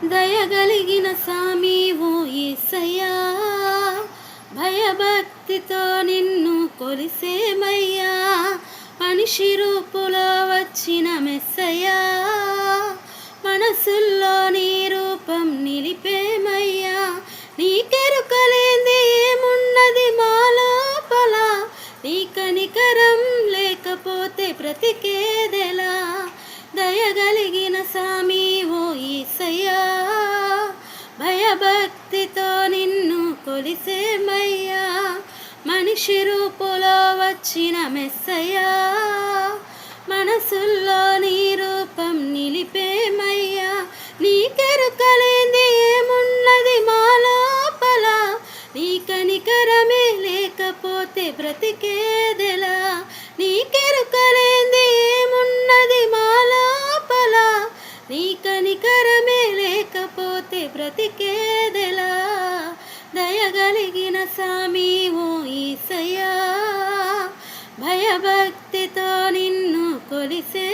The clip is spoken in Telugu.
దయగలిగిన సామి ఓ యేసయ్యా, భయభక్తితో నిన్ను కొలిసేమయ్యా. మనిషి రూపులో వచ్చిన మెస్సయ్యా, మనసుల్లో నీ రూపం నిలిపేమయ్యా. నీకెరుకలేంది ఏమున్నది మా లోపల, నీ కనికరం లేకపోతే బ్రతికేదెలా. దయగలిగిన సామి ఓ యేసయ్యా, భయభక్తితో నిన్ను కొలిసేమయ్యా. మనిషి రూపులో వచ్చిన మెస్సయ్యా, మనసుల్లో నీ రూపం నిలిపేమయ్యా. నీకెరుకలేంది ఏమున్నది మా లోపల, నీ కనికరమే లేకపోతే బ్రతికేదెలా. నీకెరుకలేంది ఏమున్నది మా లోపల, నీ కనికరమే లేకపోతే బ్రతికేదెలా. దయగలిగిన సామి ఓ యేసయ్యా, భయభక్తితో నిన్ను కొలిసే